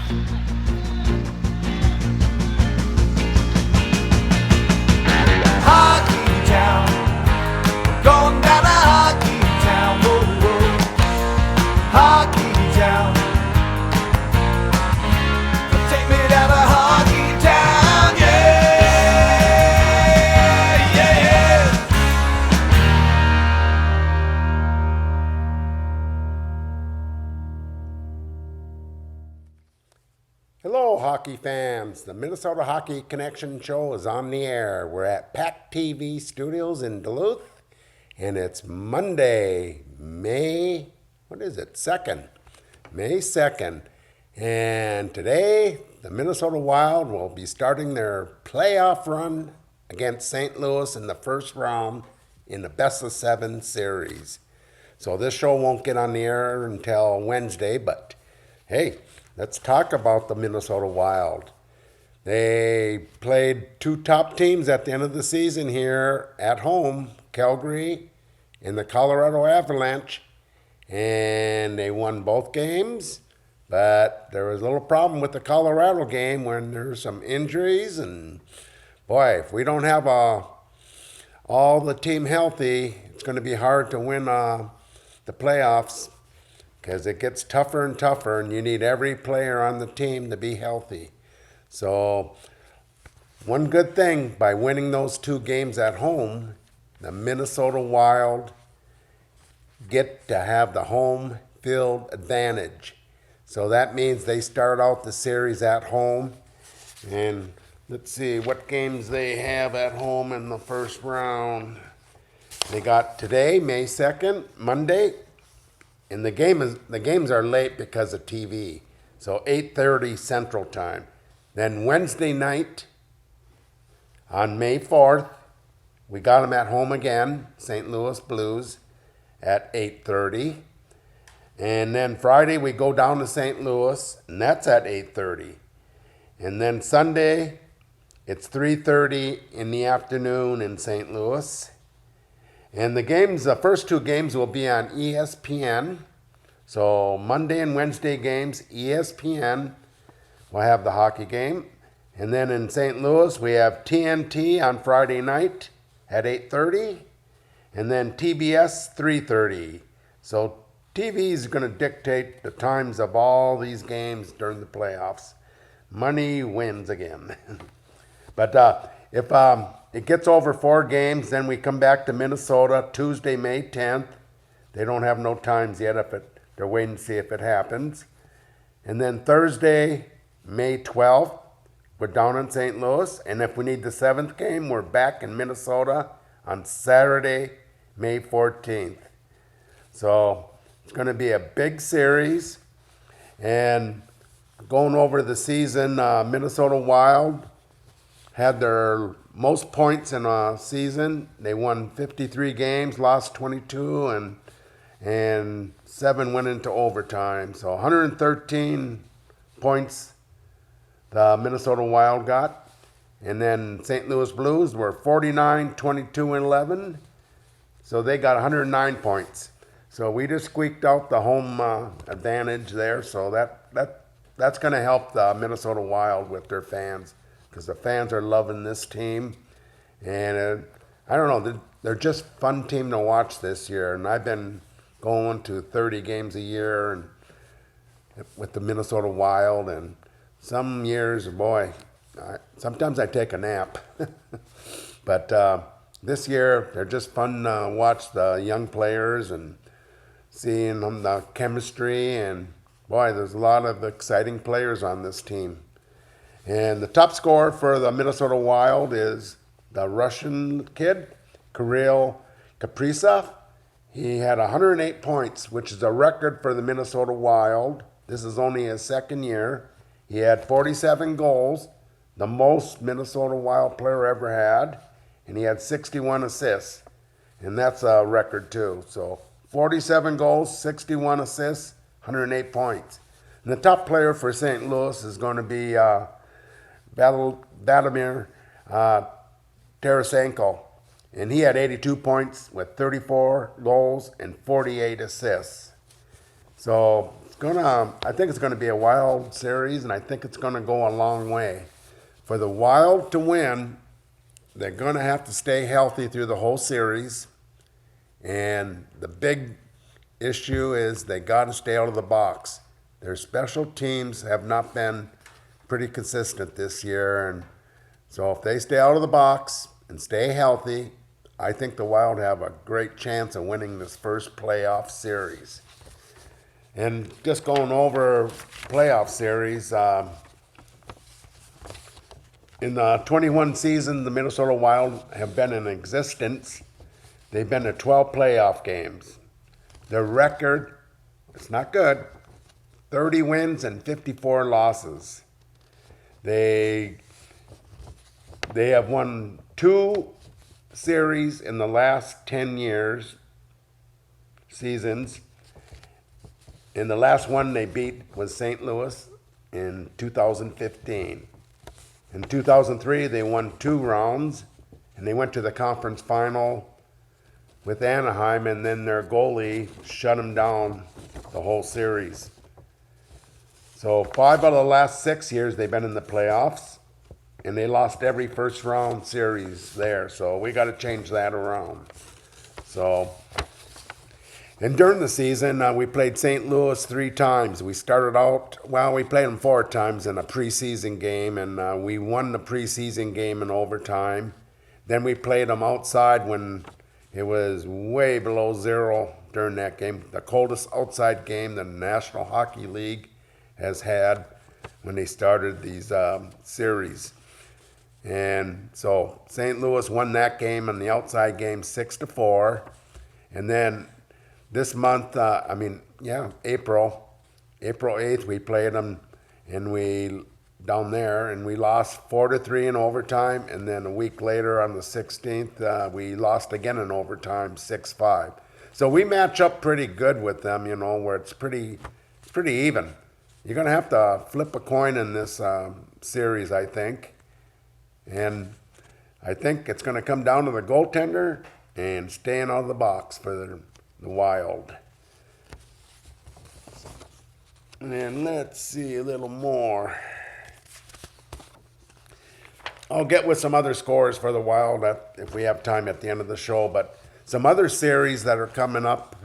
Hockey town, going down to hockey town, whoa, whoa. Hockey town, take me down to hockey town, yeah, yeah, yeah. Hello, hockey fans. The Minnesota Hockey Connection show is on the air. We're at PACT-TV Studios in Duluth, and it's Monday, May 2nd. May 2nd. And today, the Minnesota Wild will be starting their playoff run against St. Louis in the first round in the best-of-7 series. So this show won't get on the air until Wednesday, but hey, let's talk about the Minnesota Wild. They played two top teams at the end of the season here at home, Calgary and the Colorado Avalanche, and they won both games, but there was a little problem with the Colorado game when there's some injuries, and boy, if we don't have all the team healthy, it's going to be hard to win the playoffs, because it gets tougher and tougher, and you need every player on the team to be healthy. So one good thing, by winning those two games at home, the Minnesota Wild get to have the home field advantage. So that means they start out the series at home. And let's see what games they have at home in the first round. They got today, May 2nd, Monday. And the games are late because of TV. So 8:30 Central Time. Then Wednesday night on May 4th, we got them at home again, St. Louis Blues at 8:30. And then Friday we go down to St. Louis, and that's at 8:30. And then Sunday, it's 3:30 in the afternoon in St. Louis. And the first two games will be on ESPN. So Monday and Wednesday games, ESPN will have the hockey game. And then in St. Louis, we have TNT on Friday night at 8:30. And then TBS 3:30. So TV is going to dictate the times of all these games during the playoffs. Money wins again. But if it gets over 4 games, then we come back to Minnesota Tuesday, May 10th. They don't have no times yet. They're waiting to see if it happens. And then Thursday, May 12th, we're down in St. Louis. And if we need the 7th game, we're back in Minnesota on Saturday, May 14th. So it's going to be a big series. And going over the season, Minnesota Wild had their most points in a season. They won 53 games, lost 22, and 7 went into overtime. So 113 points the Minnesota Wild got. And then St. Louis Blues were 49, 22, and 11. So they got 109 points. So we just squeaked out the home advantage there. So that's going to help the Minnesota Wild with their fans, because the fans are loving this team. And I don't know, they're just fun team to watch this year. And I've been going to 30 games a year and with the Minnesota Wild. And some years, boy, sometimes I take a nap. But this year, they're just fun to watch the young players and seeing the chemistry. And boy, there's a lot of exciting players on this team. And the top scorer for the Minnesota Wild is the Russian kid, Kirill Kaprizov. He had 108 points, which is a record for the Minnesota Wild. This is only his second year. He had 47 goals, the most Minnesota Wild player ever had, and he had 61 assists. And that's a record too. So 47 goals, 61 assists, 108 points. And the top player for St. Louis is going to be Vladimir Tarasenko, and he had 82 points with 34 goals and 48 assists. So it's I think it's gonna be a Wild series, and I think it's gonna go a long way. For the Wild to win, they're gonna have to stay healthy through the whole series. And the big issue is they gotta stay out of the box. Their special teams have not been pretty consistent this year, and so if they stay out of the box and stay healthy, I think the Wild have a great chance of winning this first playoff series. And just going over playoff series, in the 21 season the Minnesota Wild have been in existence, they've been to 12 playoff games. Their record, it's not good, 30 wins and 54 losses. They have won 2 series in the last 10 years, seasons. And the last one they beat was St. Louis in 2015. In 2003, they won 2 rounds, and they went to the conference final with Anaheim, and then their goalie shut them down the whole series. So 5 out of the last 6 years they've been in the playoffs, and they lost every first round series there. So we got to change that around. And during the season, we played St. Louis 3 times. We started out, we played them 4 times in a preseason game, and we won the preseason game in overtime. Then we played them outside when it was way below zero during that game, the coldest outside game the National Hockey League has had when they started these series. And so St. Louis won that game and the outside game 6-4. And then this month, April 8th, we played them down there, and we lost 4-3 in overtime. And then a week later on the 16th, we lost again in overtime 6-5. So we match up pretty good with them, where it's pretty even. You're going to have to flip a coin in this series, I think. And I think it's going to come down to the goaltender and staying out of the box for the Wild. And let's see a little more. I'll get with some other scores for the Wild if we have time at the end of the show. But some other series that are coming up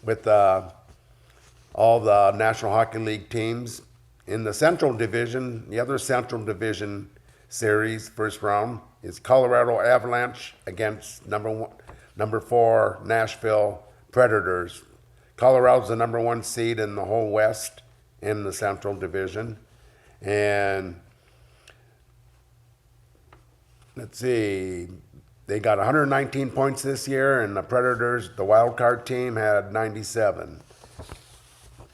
with all the National Hockey League teams. In the Central Division, the other Central Division series, first round, is Colorado Avalanche against number 4 Nashville Predators. Colorado's the number 1 seed in the whole West in the Central Division. And let's see, they got 119 points this year, and the Predators, the wild card team, had 97.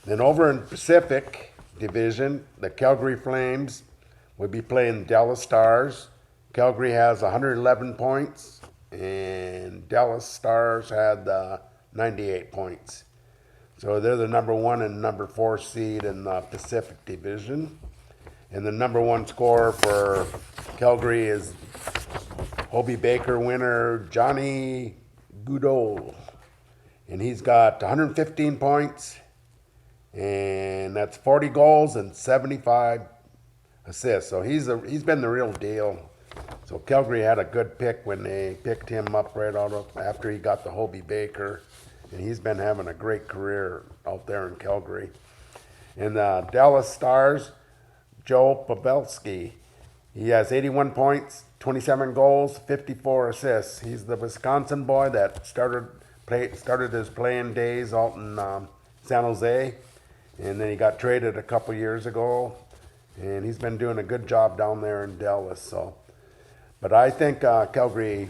Then over in Pacific Division, the Calgary Flames will be playing Dallas Stars. Calgary has 111 points, and Dallas Stars had 98 points. So they're the number 1 and number 4 seed in the Pacific Division. And the number 1 scorer for Calgary is Hobey Baker winner Johnny Gaudreau. And he's got 115 points, and that's 40 goals and 75 assists. So he's been the real deal. So Calgary had a good pick when they picked him up right after he got the Hobey Baker. And he's been having a great career out there in Calgary. And the Dallas Stars, Joe Pavelski, he has 81 points, 27 goals, 54 assists. He's the Wisconsin boy that started his playing days out in San Jose, and then he got traded a couple years ago, and he's been doing a good job down there in Dallas. But I think Calgary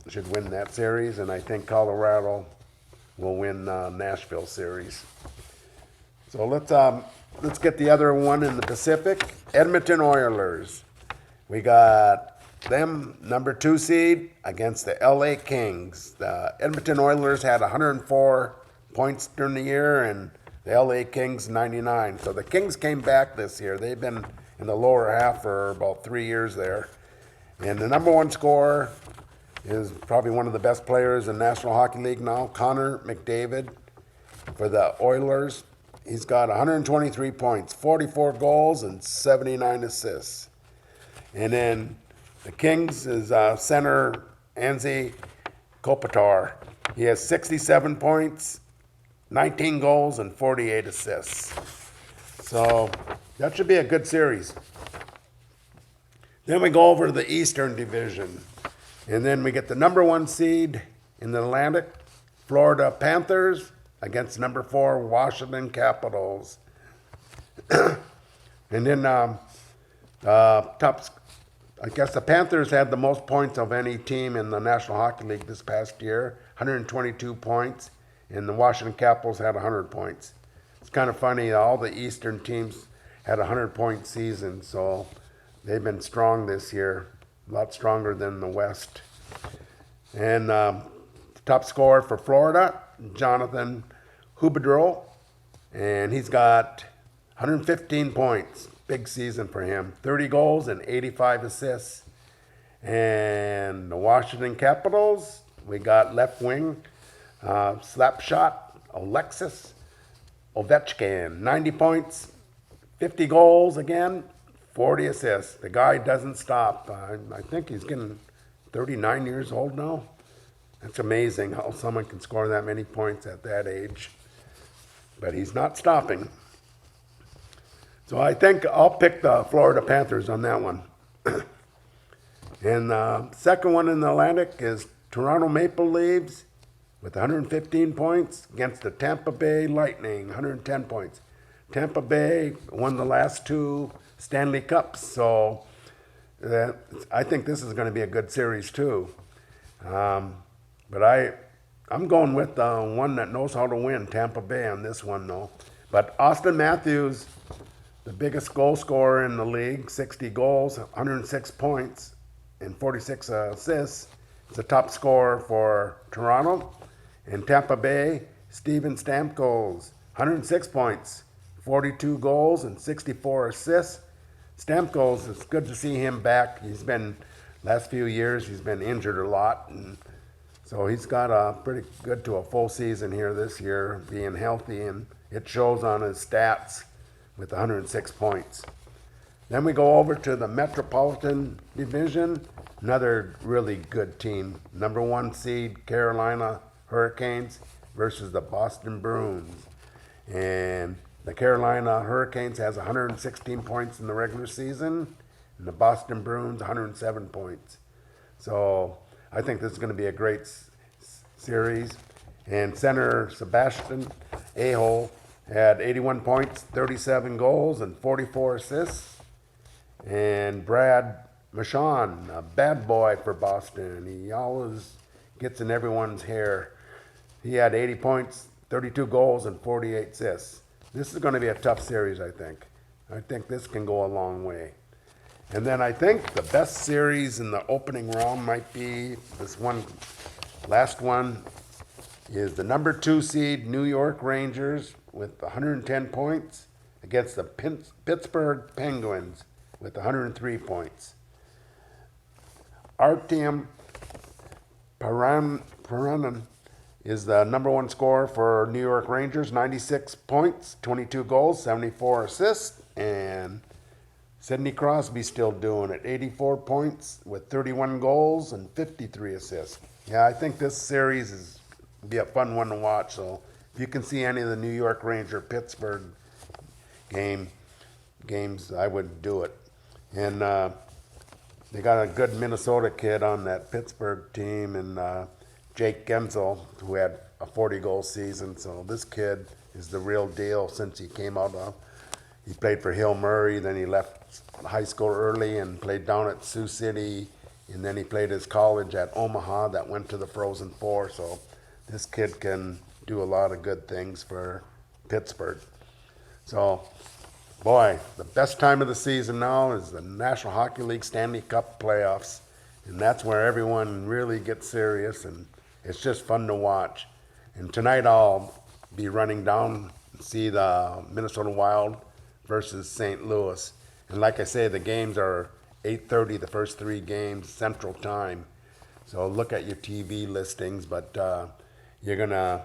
should win that series, and I think Colorado will win Nashville series. So let's get the other one in the Pacific. Edmonton Oilers. We got them number 2 seed against the LA Kings. The Edmonton Oilers had 104 points during the year, and the LA Kings 99. So the Kings came back this year. They've been in the lower half for about 3 years there. And the number 1 scorer is probably one of the best players in National Hockey League now, Connor McDavid for the Oilers. He's got 123 points, 44 goals, and 79 assists. And then the Kings is center Anze Kopitar. He has 67 points, 19 goals, and 48 assists. So that should be a good series. Then we go over to the Eastern Division. And then we get the number 1 seed in the Atlantic, Florida Panthers, against number 4 Washington Capitals. And then I guess the Panthers had the most points of any team in the National Hockey League this past year, 122 points, and the Washington Capitals had 100 points. It's kind of funny, all the Eastern teams had a 100-point season, so they've been strong this year, a lot stronger than the West. And top scorer for Florida, Jonathan Huberdeau, and he's got 115 points. Big season for him. 30 goals and 85 assists. And the Washington Capitals, we got left wing slap shot Alexis Ovechkin, 90 points, 50 goals again, 40 assists. The guy doesn't stop. I think he's getting 39 years old now. That's amazing how someone can score that many points at that age. But he's not stopping. So I think I'll pick the Florida Panthers on that one. And the second one in the Atlantic is Toronto Maple Leafs with 115 points against the Tampa Bay Lightning, 110 points. Tampa Bay won the last 2 Stanley Cups, so I think this is going to be a good series too. But I'm going with the one that knows how to win, Tampa Bay, on this one though. But Austin Matthews, the biggest goal scorer in the league, 60 goals, 106 points, and 46 assists. He's the top scorer for Toronto. And Tampa Bay, Steven Stamkos, 106 points, 42 goals, and 64 assists. Stamkos, it's good to see him back. He's been, last few years, he's been injured a lot. And so he's got a pretty good to a full season here this year, being healthy, and it shows on his stats with 106 points. Then we go over to the Metropolitan Division, another really good team. Number 1 seed, Carolina Hurricanes versus the Boston Bruins. And the Carolina Hurricanes has 116 points in the regular season, and the Boston Bruins 107 points. So I think this is going to be a great series. And center Sebastian Aho had 81 points, 37 goals, and 44 assists. And Brad Marchand, a bad boy for Boston. He always gets in everyone's hair. He had 80 points, 32 goals, and 48 assists. This is going to be a tough series, I think. I think this can go a long way. And then I think the best series in the opening round might be this one, last one, is the number 2 seed New York Rangers with 110 points against the Pittsburgh Penguins with 103 points. Artem Paranin is the number 1 scorer for New York Rangers, 96 points, 22 goals, 74 assists, and Sidney Crosby still doing it, 84 points with 31 goals and 53 assists. Yeah, I think this series is be a fun one to watch. So if you can see any of the New York Ranger Pittsburgh games, I would do it. And they got a good Minnesota kid on that Pittsburgh team, and Jake Gensel, who had a 40-goal season. So this kid is the real deal since he came out of. He played for Hill Murray, then he left high school early and played down at Sioux City, and then he played his college at Omaha that went to the Frozen Four. So this kid can do a lot of good things for Pittsburgh. So, boy, the best time of the season now is the National Hockey League Stanley Cup playoffs, and that's where everyone really gets serious, and it's just fun to watch. And tonight I'll be running down and see the Minnesota Wild versus St. Louis. And like I say, the games are 8:30, the first 3 games, Central Time. So look at your TV listings, but you're going to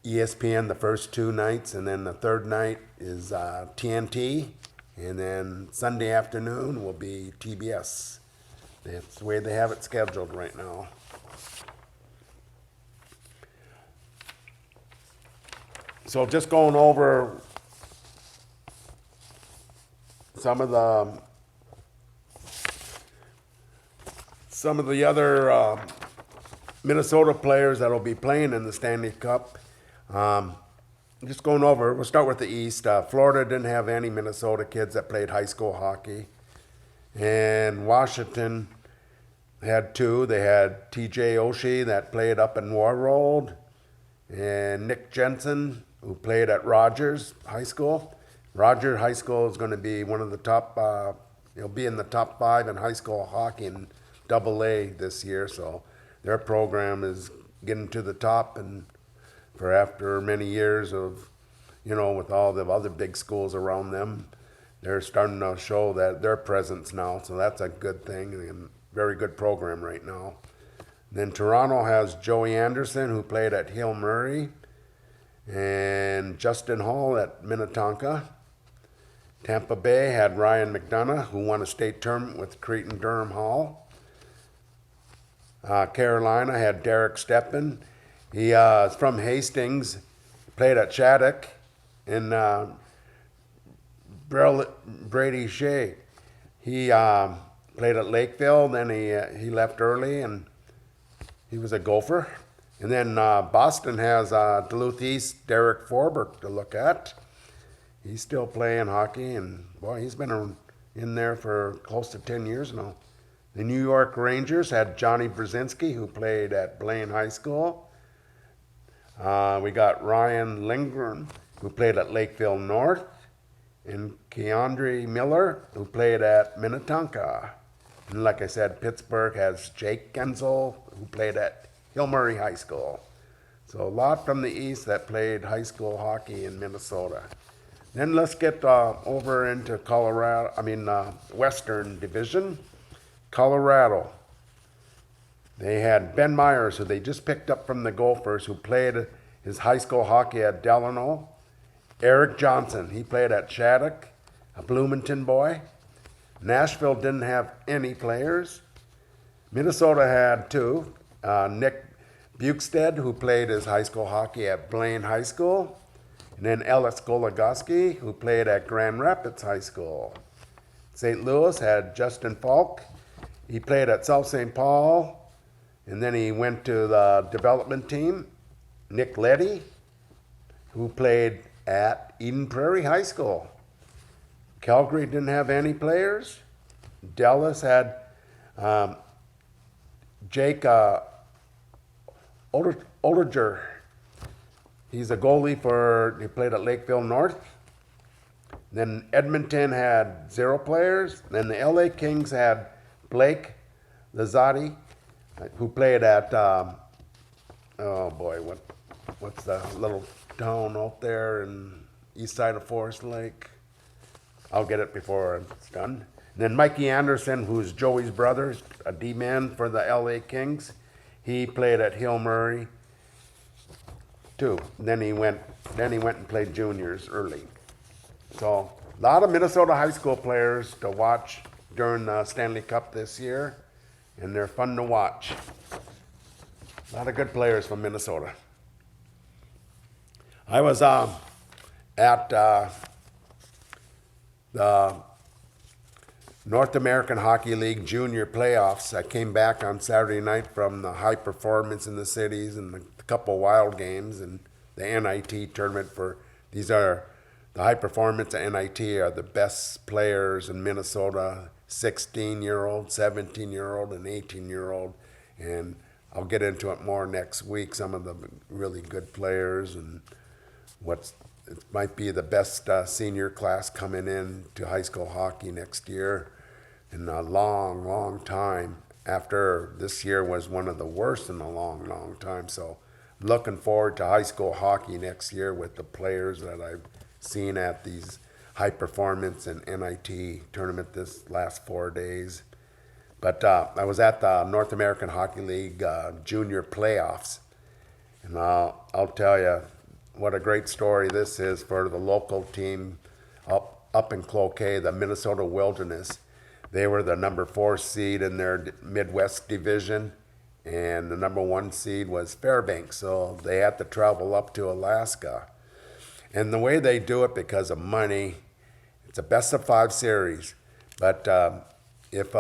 ESPN the first two nights, and then the third night is TNT, and then Sunday afternoon will be TBS. That's the way they have it scheduled right now. So just going over some of the other Minnesota players that will be playing in the Stanley Cup. Just going over, we'll start with the East. Florida didn't have any Minnesota kids that played high school hockey. And Washington had two. They had TJ Oshie that played up in Warroad, and Nick Jensen, who played at Rogers High School. Rogers High School is going to be one of the top, he'll be in the top 5 in high school hockey in AA this year, so their program is getting to the top, and for after many years of, with all the other big schools around them, they're starting to show that their presence now, so that's a good thing, and very good program right now. Then Toronto has Joey Anderson, who played at Hill Murray, and Justin Hall at Minnetonka. Tampa Bay had Ryan McDonough, who won a state tournament with Creighton Durham Hall. Carolina had Derek Steppen. He is from Hastings, played at Shattuck, and Brady Shea. He played at Lakeville, then he left early, and he was a Gopher. And then Boston has Duluth East, Derek Forberg to look at. He's still playing hockey, and boy, he's been in there for close to 10 years now. The New York Rangers had Johnny Brzezinski, who played at Blaine High School. We got Ryan Lindgren, who played at Lakeville North, and Keandre Miller, who played at Minnetonka. And like I said, Pittsburgh has Jake Genzel, who played at Hill Murray High School. So a lot from the East that played high school hockey in Minnesota. Then let's get over into Western Division. Colorado. They had Ben Myers, who they just picked up from the Gophers, who played his high school hockey at Delano. Eric Johnson, he played at Shattuck, a Bloomington boy. Nashville didn't have any players. Minnesota had two. Nick Bukestad, who played his high school hockey at Blaine High School. And then Ellis Goligoski, who played at Grand Rapids High School. St. Louis had Justin Falk. He played at South St. Paul, and then he went to the development team. Nick Leddy, who played at Eden Prairie High School. Calgary didn't have any players. Dallas had Jake Oliger. He's a goalie he played at Lakeville North. Then Edmonton had 0 players. Then the LA Kings had Blake Lazati, who played at, what's the little town out there in east side of Forest Lake? I'll get it before it's done. And then Mikey Anderson, who's Joey's brother, a D-man for the LA Kings. He played at Hill Murray too. And then he went and played juniors early. So a lot of Minnesota high school players to watch during the Stanley Cup this year, and they're fun to watch. A lot of good players from Minnesota. I was at the North American Hockey League Junior Playoffs. I came back on Saturday night from the high performance in the cities and a couple wild games and the NIT tournament these are the high performance at NIT are the best players in Minnesota, 16-year-old, 17-year-old, and 18-year-old. And I'll get into it more next week, some of the really good players and it might be the best senior class coming in to high school hockey next year in a long, long time, after this year was one of the worst in a long, long time. So I'm looking forward to high school hockey next year with the players that I've seen at these high performance and NIT tournament this last 4 days. But I was at the North American Hockey League junior playoffs, and I'll tell you, what a great story this is for the local team up in Cloquet, the Minnesota Wilderness. They were the number 4 seed in their Midwest division, and the number 1 seed was Fairbanks, so they had to travel up to Alaska. And the way they do it, because of money, it's a best-of-5 series. But if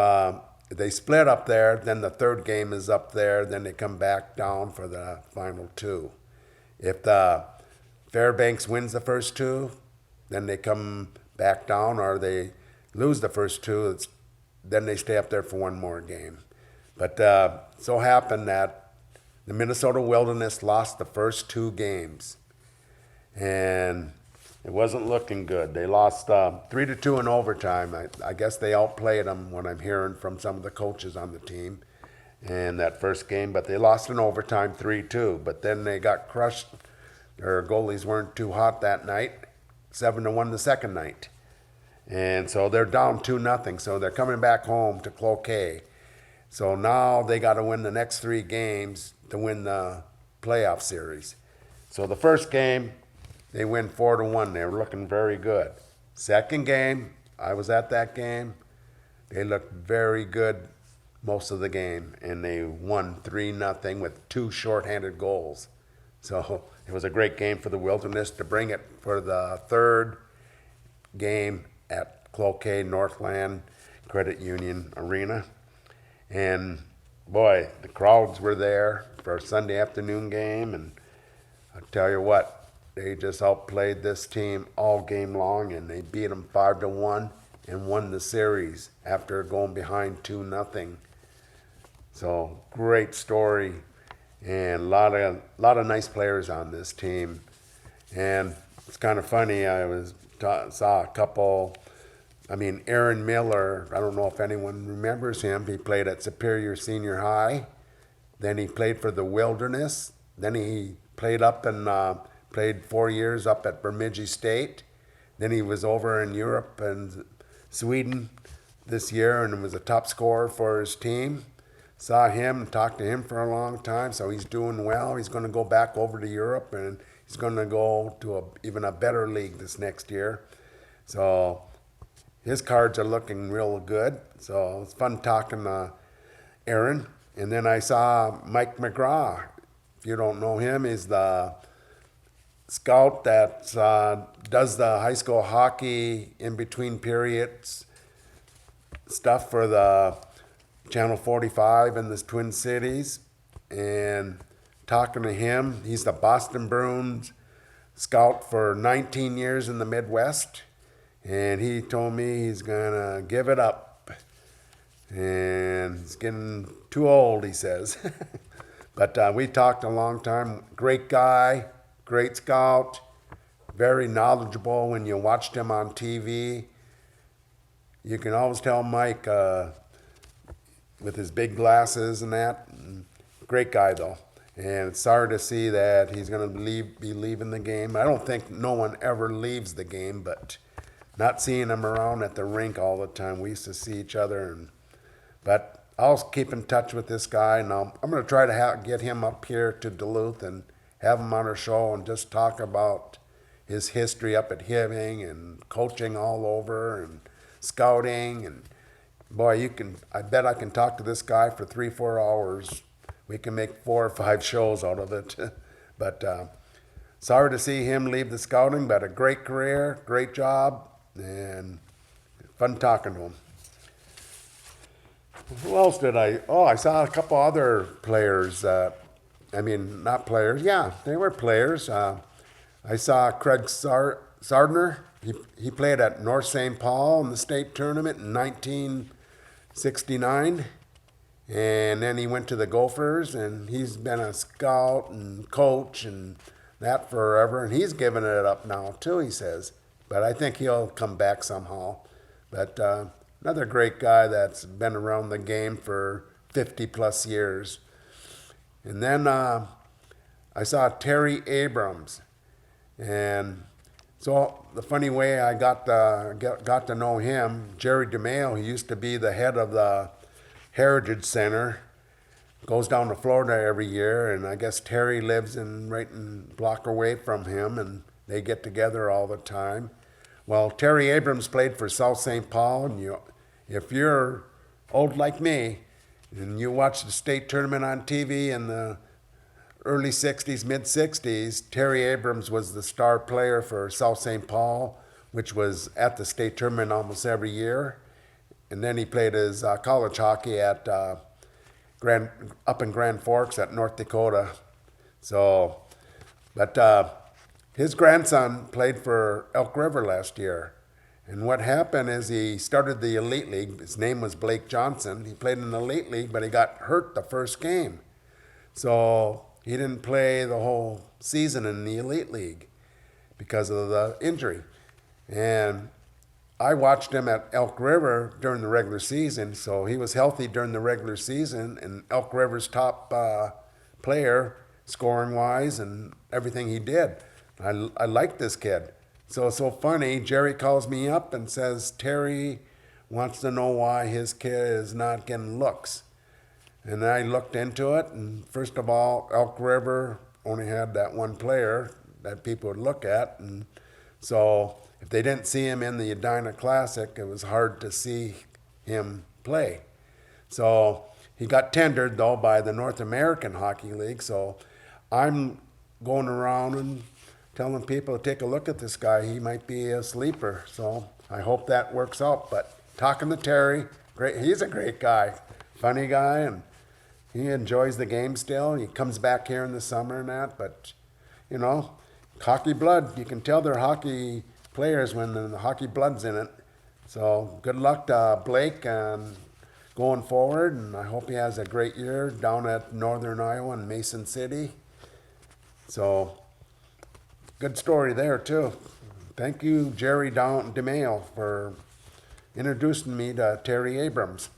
they split up there, then the third game is up there, then they come back down for the final 2. If the Fairbanks wins the first 2, then they come back down, or they lose the first 2, then they stay up there for one more game. But so happened that the Minnesota Wilderness lost the first 2 games, and it wasn't looking good. They lost 3-2 in overtime. I guess they outplayed them, what I'm hearing from some of the coaches on the team in that first game, but they lost in overtime 3-2. But then they got crushed. Their goalies weren't too hot that night, 7-1 the second night. And so they're down 2-0, so they're coming back home to Cloquet. So now they got to win the next 3 games to win the playoff series. So the first game, they win 4-1. They were looking very good. Second game, I was at that game. They looked very good most of the game, and they won 3-0 with 2 shorthanded goals. So it was a great game for the Wilderness to bring it for the third game at Cloquet Northland Credit Union Arena. And boy, the crowds were there for a Sunday afternoon game, and I'll tell you what, they just outplayed this team all game long, and they beat them 5-1 and won the series after going behind 2-0. So great story, and a lot of nice players on this team. And it's kind of funny. I saw a couple. Aaron Miller, I don't know if anyone remembers him. He played at Superior Senior High. Then he played for the Wilderness. Then he played played 4 years up at Bemidji State. Then he was over in Europe and Sweden this year and was a top scorer for his team. Saw him and talked to him for a long time, so he's doing well. He's going to go back over to Europe, and he's going to go to even a better league this next year. So his cards are looking real good. So it's fun talking to Aaron. And then I saw Mike Mcgraw. If you don't know him, he's the scout that does the high school hockey in between periods stuff for the Channel 45 in the Twin Cities. And talking to him, he's the Boston Bruins scout for 19 years in the Midwest. And he told me he's going to give it up. And he's getting too old, he says. But we talked a long time. Great guy, great scout, very knowledgeable when you watched him on TV. You can always tell Mike with his big glasses and that. Great guy, though. And it's sorry to see that he's going to be leaving the game. I don't think no one ever leaves the game, but not seeing him around at the rink all the time. We used to see each other. But I'll keep in touch with this guy, and I'm going to try to get him up here to Duluth and have him on our show and just talk about his history up at Hibbing and coaching all over and scouting. And boy, I bet I can talk to this guy for 3-4 hours. We can make 4 or 5 shows out of it. But sorry to see him leave the scouting, but a great career, great job, and fun talking to him. Who else did I saw a couple other players. Not players. Yeah, they were players. I saw Craig Sardner. He played at North St. Paul in the state tournament in 1969. And then he went to the Gophers, and he's been a scout and coach and that forever. And he's given it up now, too, he says. But I think he'll come back somehow. But another great guy that's been around the game for 50-plus years. And then I saw Terry Abrams. And so the funny way I got to know him, Jerry DeMail, he used to be the head of the Heritage Center goes down to Florida every year, and I guess Terry lives right in block away from him, and they get together all the time. Well, Terry Abrams played for South St. Paul, and if you're old like me, and you watch the state tournament on TV in the early 60s, mid 60s, Terry Abrams was the star player for South St. Paul, which was at the state tournament almost every year. And then he played his college hockey at up in Grand Forks at North Dakota. So, but his grandson played for Elk River last year. And what happened is he started the Elite League. His name was Blake Johnson. He played in the Elite League, but he got hurt the first game. So he didn't play the whole season in the Elite League because of the injury. And I watched him at Elk River during the regular season, so he was healthy during the regular season, and Elk River's top player, scoring-wise, and everything he did. I like this kid. So it's so funny, Jerry calls me up and says Terry wants to know why his kid is not getting looks. And I looked into it, and first of all, Elk River only had that one player that people would look at, and so if they didn't see him in the Edina Classic, it was hard to see him play. So he got tendered, though, by the North American Hockey League, so I'm going around and telling people to take a look at this guy. He might be a sleeper, so I hope that works out. But talking to Terry, he's a great guy, funny guy, and he enjoys the game still. He comes back here in the summer and that, but, hockey blood. You can tell they're hockey players when the hockey blood's in it. So good luck to Blake going forward, and I hope he has a great year down at Northern Iowa and Mason City. So good story there, too. Thank you, Jerry DeMail, for introducing me to Terry Abrams.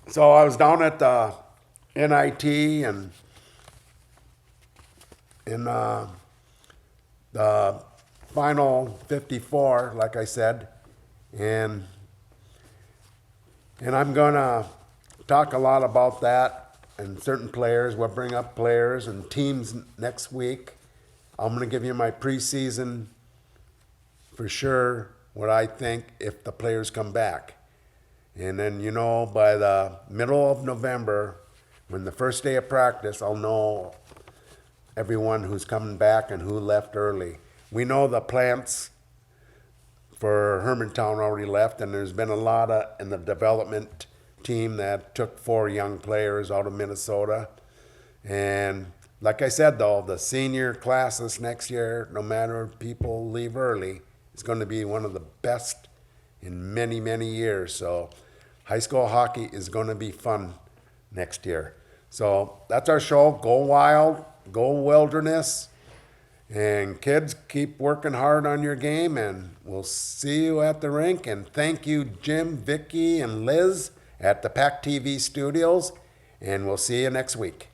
So I was down at the NIT and in the final 54, like I said, and I'm gonna talk a lot about that and certain players. We'll bring up players and teams next week. I'm gonna give you my preseason for sure, what I think if the players come back. And then, by the middle of November, when the first day of practice, I'll know everyone who's coming back and who left early. We know the plants for Hermantown already left, and there's been a lot in the development team that took 4 young players out of Minnesota. And like I said, though, the senior classes next year, no matter if people leave early, is going to be one of the best in many, many years. So high school hockey is going to be fun next year. So that's our show. Go Wild, go Wilderness. And kids, keep working hard on your game, and we'll see you at the rink. And thank you, Jim, Vicky, and Liz at the PACT-TV Studios. And we'll see you next week.